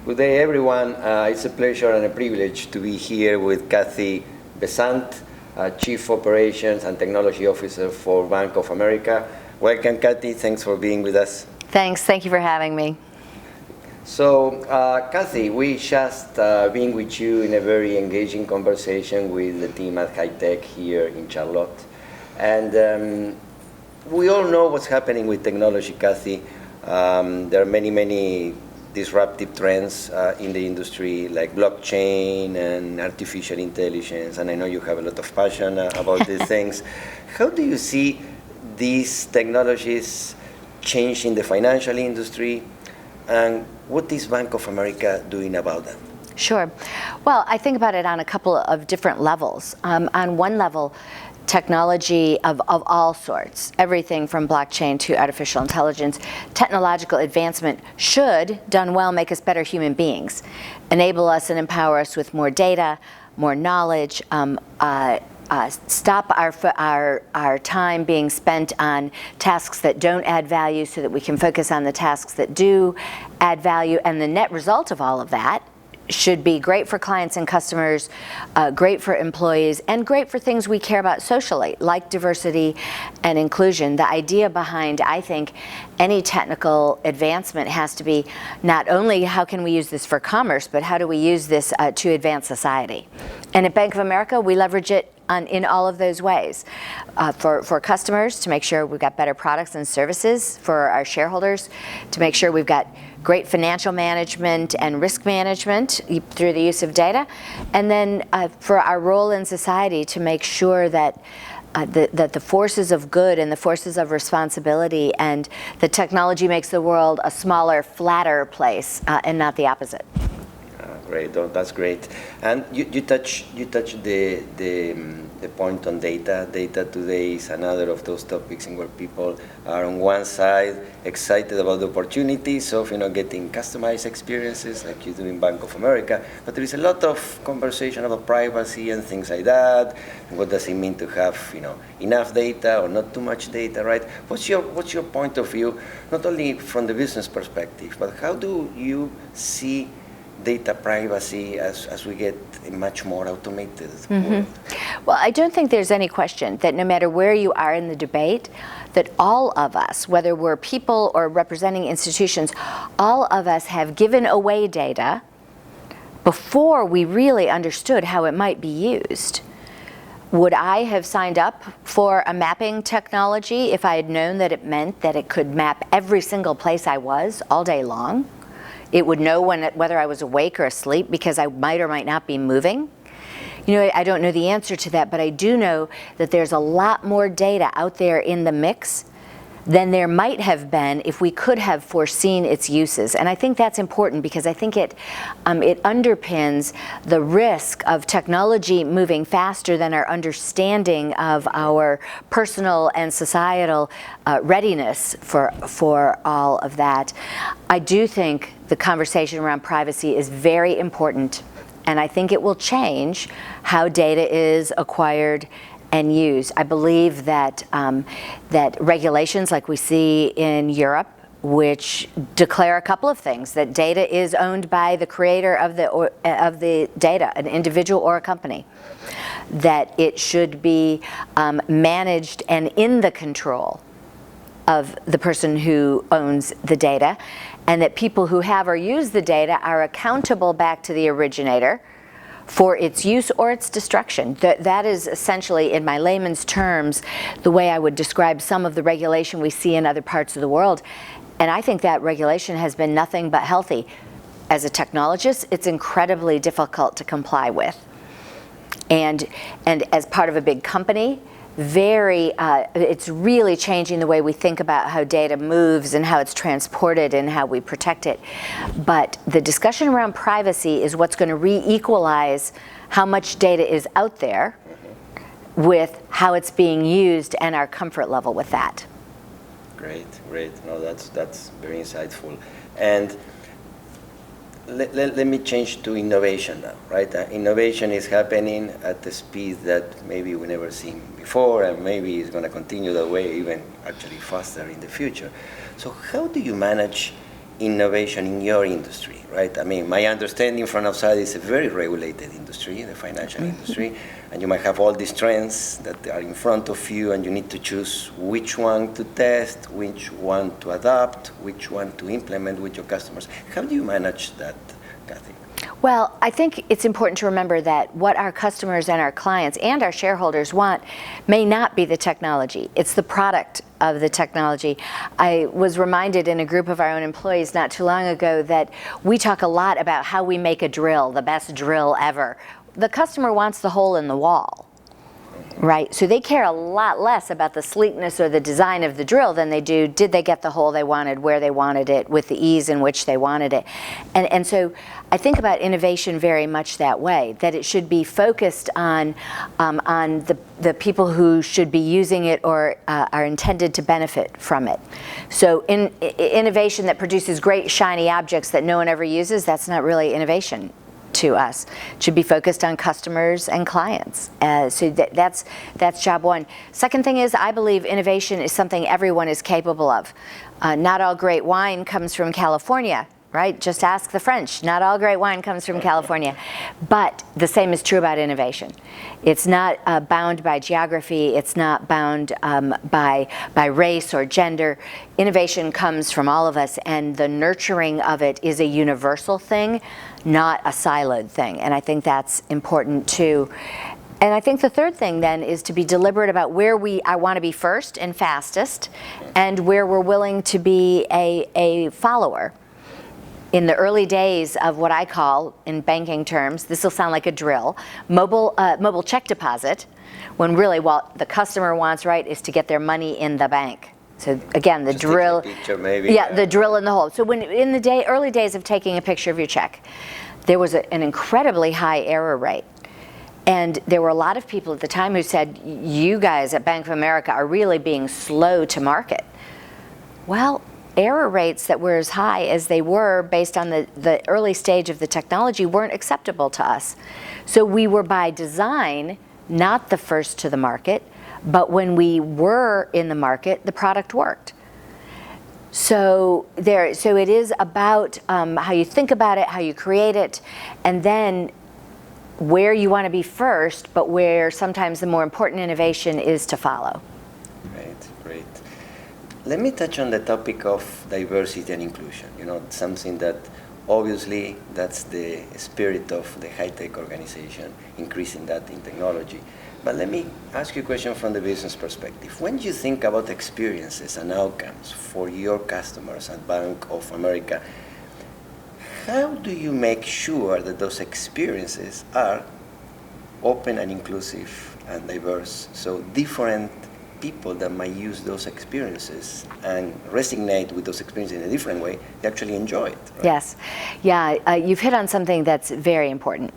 Good day, everyone. It's a pleasure and a privilege to be here with Cathy Bessant, Chief Operations and Technology Officer for Bank of America. Welcome, Cathy. Thanks for being with us. Thanks. Thank you for having me. So, Cathy, we just been with you in a very engaging conversation with the team at High Tech here in Charlotte. And we all know what's happening with technology, Cathy. There are many disruptive trends in the industry, like blockchain and artificial intelligence, and I know you have a lot of passion about these things. How do you see these technologies changing the financial industry, and what is Bank of America doing about them? Sure. Well, I think about it on a couple of different levels. On one level, technology of all sorts, everything from blockchain to artificial intelligence, technological advancement should, done well, make us better human beings, enable us and empower us with more data, more knowledge, stop our time being spent on tasks that don't add value so that we can focus on the tasks that do add value, and the net result of all of that should be great for clients and customers, great for employees, and great for things we care about socially, like diversity and inclusion. The idea behind, I think, any technical advancement has to be not only how can we use this for commerce, but how do we use this to advance society. And at Bank of America, we leverage it in all of those ways. For customers, to make sure we've got better products and services, for our shareholders, to make sure we've got great financial management and risk management through the use of data, and then for our role in society to make sure that that the forces of good and the forces of responsibility and the technology makes the world a smaller, flatter place, and not the opposite. Great, that's great. And you touch the point on data. Data today is another of those topics in where people are on one side excited about the opportunities of getting customized experiences like you do in Bank of America, but there is a lot of conversation about privacy and things like that. And what does it mean to have enough data or not too much data, right? What's your point of view, not only from the business perspective, but how do you see data privacy as we get a much more automated world? Well, I don't think there's any question that no matter where you are in the debate, that all of us, whether we're people or representing institutions, all of us have given away data before we really understood how it might be used. Would I have signed up for a mapping technology if I had known that it meant that it could map every single place I was all day long? It would know whether I was awake or asleep because I might or might not be moving. I don't know the answer to that, but I do know that there's a lot more data out there in the mix than there might have been if we could have foreseen its uses. And I think that's important because I think it underpins the risk of technology moving faster than our understanding of our personal and societal readiness for all of that. I do think the conversation around privacy is very important, and I think it will change how data is acquired and used. I believe that that regulations like we see in Europe, which declare a couple of things, that data is owned by the creator of the data, an individual or a company, that it should be managed and in the control of the person who owns the data, and that people who have or use the data are accountable back to the originator for its use or its destruction. That is essentially, in my layman's terms, the way I would describe some of the regulation we see in other parts of the world. And I think that regulation has been nothing but healthy. As a technologist, it's incredibly difficult to comply with. And as part of a big company, it's really changing the way we think about how data moves and how it's transported and how we protect it. But the discussion around privacy is what's going to re-equalize how much data is out there with how it's being used and our comfort level with that. Great. No, that's very insightful. And let me change to innovation now, right? Innovation is happening at the speed that maybe we never seen before, and maybe it's going to continue that way, even actually faster in the future. So how do you manage innovation in your industry, right? I mean, my understanding from outside is a very regulated industry, the financial industry, and you might have all these trends that are in front of you, and you need to choose which one to test, which one to adopt, which one to implement with your customers. How do you manage that, Cathy? Well, I think it's important to remember that what our customers and our clients and our shareholders want may not be the technology. It's the product of the technology. I was reminded in a group of our own employees not too long ago that we talk a lot about how we make a drill, the best drill ever. The customer wants the hole in the wall. Right, so they care a lot less about the sleekness or the design of the drill than they do, did they get the hole they wanted, where they wanted it, with the ease in which they wanted it. And so I think about innovation very much that way, that it should be focused on the people who should be using it or are intended to benefit from it. So innovation that produces great shiny objects that no one ever uses, that's not really innovation to us. It should be focused on customers and clients. So that's job one. Second thing is, I believe innovation is something everyone is capable of. Not all great wine comes from California, right? Just ask the French. Not all great wine comes from California. But the same is true about innovation. It's not bound by geography. It's not bound by race or gender. Innovation comes from all of us, and the nurturing of it is a universal thing, not a siloed thing. And I think that's important too. And I think the third thing then is to be deliberate about where I want to be first and fastest, and where we're willing to be a follower. In the early days of what I call, in banking terms, this will sound like a drill, mobile check deposit, when really what the customer wants, right, is to get their money in the bank. So again, the Just drill, take a picture, maybe. yeah, the drill in the hole. So when in the early days of taking a picture of your check, there was an incredibly high error rate. And there were a lot of people at the time who said, you guys at Bank of America are really being slow to market. Well, error rates that were as high as they were based on the early stage of the technology weren't acceptable to us. So we were by design not the first to the market, but when we were in the market, the product worked. So it is about how you think about it, how you create it, and then where you want to be first, but where sometimes the more important innovation is to follow. Great. Let me touch on the topic of diversity and inclusion. You know, something that obviously that's the spirit of the high-tech organization, increasing that in technology. But let me ask you a question from the business perspective. When you think about experiences and outcomes for your customers at Bank of America, how do you make sure that those experiences are open and inclusive and diverse, so different people that might use those experiences and resonate with those experiences in a different way, they actually enjoy it, right? Yes. Yeah, you've hit on something that's very important.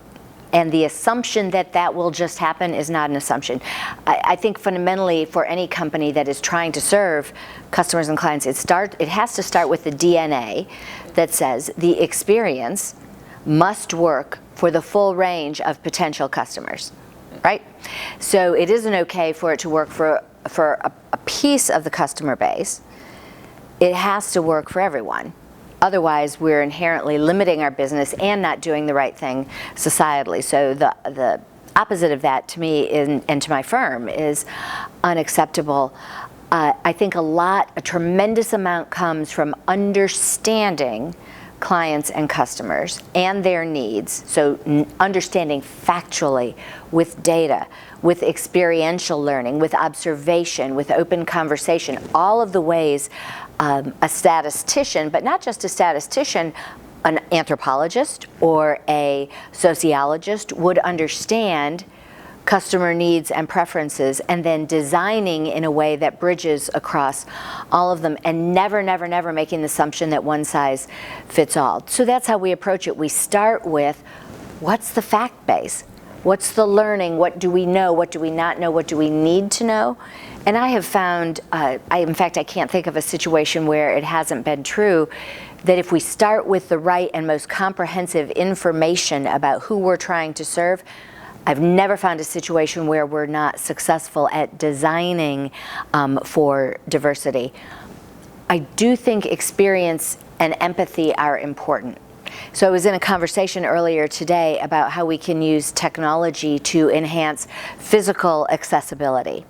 And the assumption that that will just happen is not an assumption. I think fundamentally for any company that is trying to serve customers and clients, it has to start with the DNA that says the experience must work for the full range of potential customers, right? So it isn't okay for it to work for a piece of the customer base. It has to work for everyone. Otherwise, we're inherently limiting our business and not doing the right thing societally. So the opposite of that to me and to my firm is unacceptable. I think a tremendous amount comes from understanding clients and customers and their needs. So understanding factually with data, with experiential learning, with observation, with open conversation, all of the ways a statistician, but not just a statistician, an anthropologist or a sociologist would understand customer needs and preferences, and then designing in a way that bridges across all of them, and never making the assumption that one size fits all. So that's how we approach it. We start with, what's the fact base? What's the learning? What do we know? What do we not know? What do we need to know? And I have found, in fact, I can't think of a situation where it hasn't been true, that if we start with the right and most comprehensive information about who we're trying to serve, I've never found a situation where we're not successful at designing for diversity. I do think experience and empathy are important. So I was in a conversation earlier today about how we can use technology to enhance physical accessibility.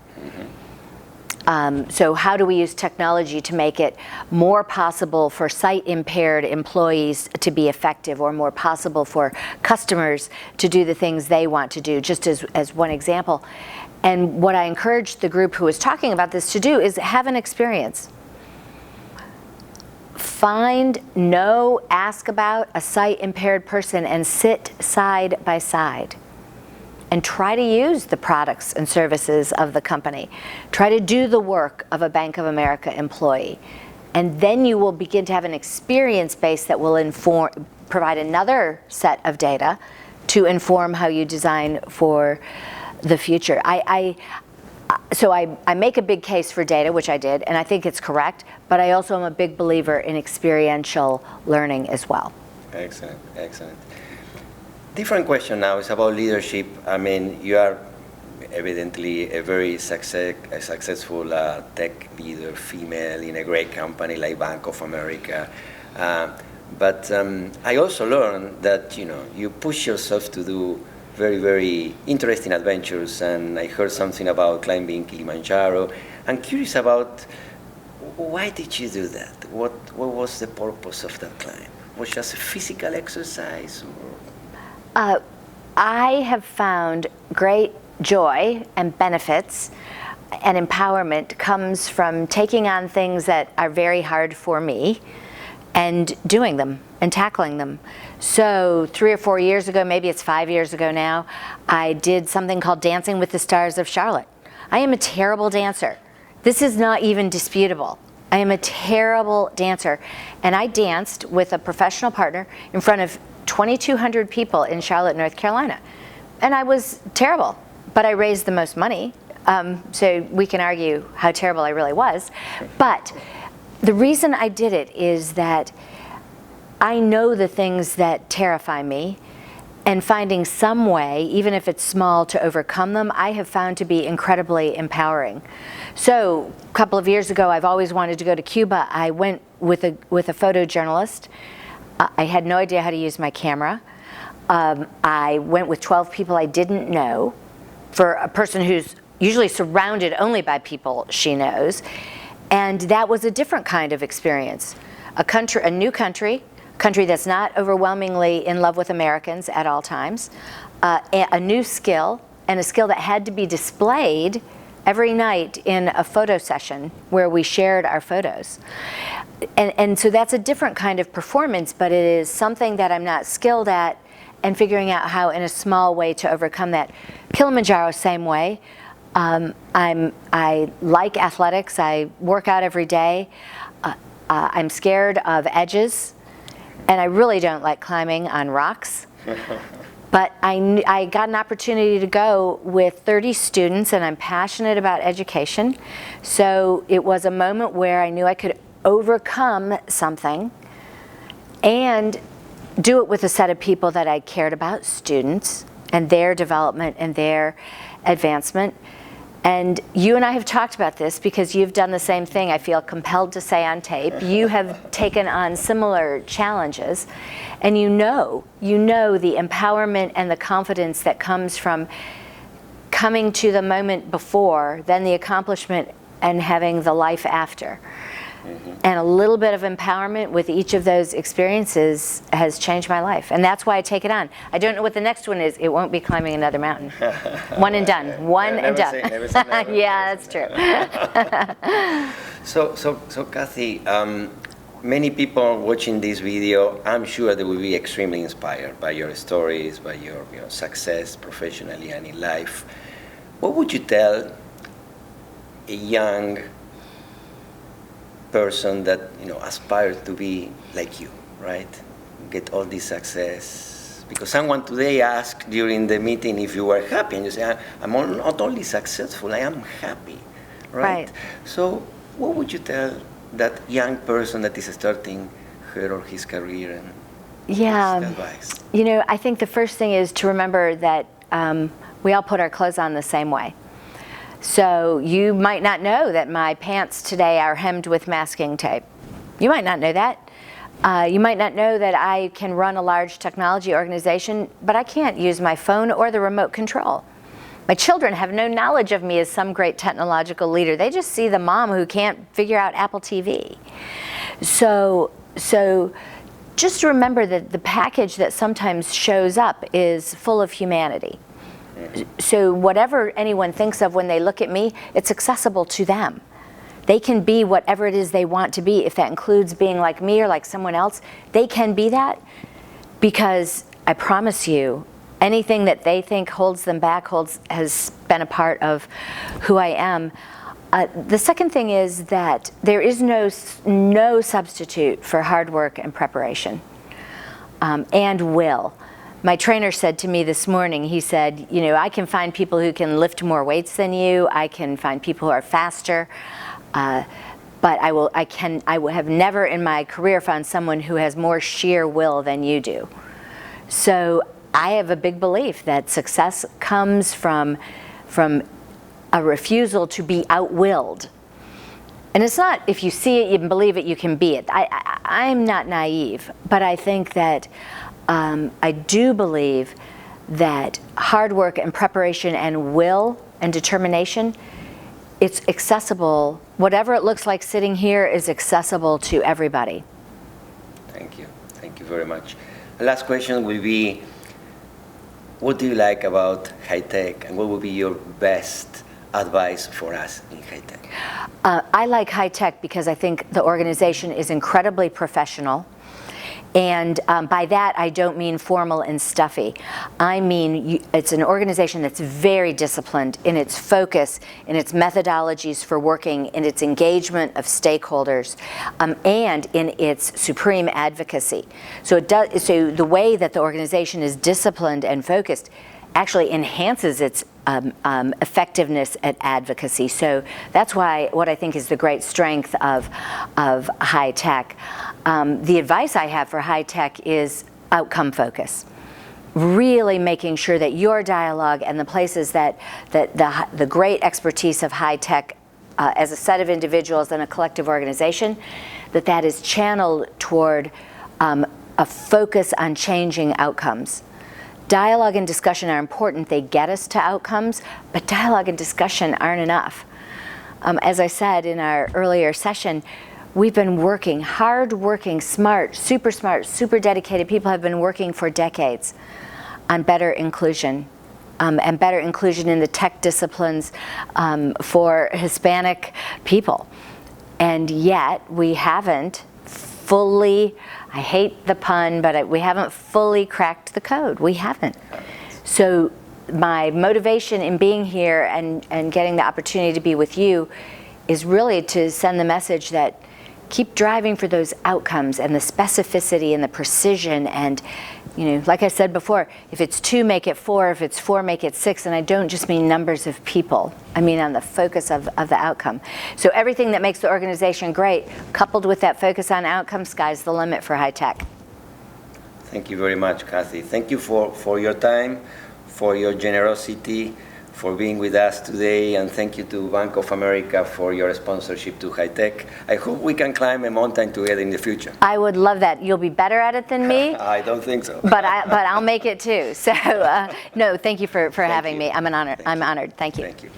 So how do we use technology to make it more possible for sight-impaired employees to be effective, or more possible for customers to do the things they want to do, just as one example. And what I encouraged the group who was talking about this to do is have an experience. Ask about a sight-impaired person and sit side by side. And try to use the products and services of the company. Try to do the work of a Bank of America employee. And then you will begin to have an experience base that will provide another set of data to inform how you design for the future. So I make a big case for data, which I did, and I think it's correct, but I also am a big believer in experiential learning as well. Excellent, excellent. Different question now is about leadership. I mean, you are evidently a very successful tech leader, female, in a great company like Bank of America. But I also learned that you push yourself to do very, very interesting adventures. And I heard something about climbing Kilimanjaro. I'm curious about why did you do that? What was the purpose of that climb? Was it just a physical exercise? I have found great joy and benefits and empowerment comes from taking on things that are very hard for me and doing them and tackling them. So 3 or 4 years ago, maybe it's 5 years ago now, I did something called Dancing with the Stars of Charlotte. I am a terrible dancer. This is not even disputable. I am a terrible dancer. And I danced with a professional partner in front of 2,200 people in Charlotte, North Carolina. And I was terrible, but I raised the most money. So we can argue how terrible I really was. But the reason I did it is that I know the things that terrify me, and finding some way, even if it's small, to overcome them, I have found to be incredibly empowering. So a couple of years ago, I've always wanted to go to Cuba. I went with a photojournalist. I had no idea how to use my camera. I went with 12 people I didn't know, for a person who's usually surrounded only by people she knows. And that was a different kind of experience. A new country that's not overwhelmingly in love with Americans at all times, a new skill, and a skill that had to be displayed every night in a photo session where we shared our photos. And so that's a different kind of performance, but it is something that I'm not skilled at, and figuring out how in a small way to overcome that. Kilimanjaro, same way. I like athletics. I work out every day. I'm scared of edges, and I really don't like climbing on rocks. But I got an opportunity to go with 30 students, and I'm passionate about education. So it was a moment where I knew I could overcome something and do it with a set of people that I cared about, students, and their development and their advancement. And you and I have talked about this because you've done the same thing, I feel compelled to say on tape. You have taken on similar challenges, and you know the empowerment and the confidence that comes from coming to the moment before, then the accomplishment, and having the life after. And a little bit of empowerment with each of those experiences has changed my life. And that's why I take it on. I don't know what the next one is. It won't be climbing another mountain. One and done. One and done. Never say never. Yeah, that's true. So Cathy, many people watching this video, I'm sure they will be extremely inspired by your stories, by your success professionally and in life. What would you tell a young person that aspires to be like you, right? Get all this success. Because someone today asked during the meeting if you were happy, and you say, I'm not only successful, I am happy, right? So what would you tell that young person that is starting her or his career, and what's advice? I think the first thing is to remember that we all put our clothes on the same way. So you might not know that my pants today are hemmed with masking tape. You might not know that. You might not know that I can run a large technology organization, but I can't use my phone or the remote control. My children have no knowledge of me as some great technological leader. They just see the mom who can't figure out Apple TV. So just remember that the package that sometimes shows up is full of humanity. So whatever anyone thinks of when they look at me, it's accessible to them. They can be whatever it is they want to be. If that includes being like me or like someone else, they can be that, because I promise you, anything that they think holds them back has been a part of who I am. The second thing is that there is no substitute for hard work and preparation, and will. My trainer said to me this morning, he said, you know, I can find people who can lift more weights than you, I can find people who are faster, but I have never in my career found someone who has more sheer will than you do. So I have a big belief that success comes from a refusal to be outwilled. And it's not, if you see it, you can believe it, you can be it. I'm not naive, but I think that I do believe that hard work and preparation and will and determination, it's accessible. Whatever it looks like sitting here is accessible to everybody. Thank you. Thank you very much. The last question will be, what do you like about high tech, and what would be your best advice for us in high tech? I like high tech because I think the organization is incredibly professional. And by that, I don't mean formal and stuffy. I mean, it's an organization that's very disciplined in its focus, in its methodologies for working, in its engagement of stakeholders, and in its supreme advocacy. So the way that the organization is disciplined and focused actually enhances its effectiveness at advocacy. So that's what I think is the great strength of high tech. The advice I have for high tech is outcome focus. Really making sure that your dialogue and the places that the great expertise of high tech as a set of individuals and a collective organization, that is channeled toward a focus on changing outcomes. Dialogue and discussion are important. They get us to outcomes, but dialogue and discussion aren't enough. As I said in our earlier session, we've been working, hard-working, smart, super dedicated people have been working for decades on better inclusion, and better inclusion in the tech disciplines for Hispanic people. And yet we haven't fully, I hate the pun, but we haven't fully cracked the code. We haven't. So my motivation in being here and getting the opportunity to be with you is really to send the message that keep driving for those outcomes and the specificity and the precision, and, you know, like I said before, if it's 2, make it 4, if it's 4, make it 6, and I don't just mean numbers of people, I mean on the focus of the outcome. So everything that makes the organization great, coupled with that focus on outcome, sky's the limit for high tech. Thank you very much, Cathy. Thank you for your time, for your generosity, for being with us today, and thank you to Bank of America for your sponsorship to high tech. I hope we can climb a mountain together in the future. I would love that. You'll be better at it than me. I don't think so. But I'll make it too. So no, thank you for having me. I'm honored. Thank you. Thank you.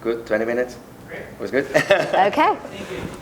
Good. 20 minutes. Great. Was good. Okay. Thank you.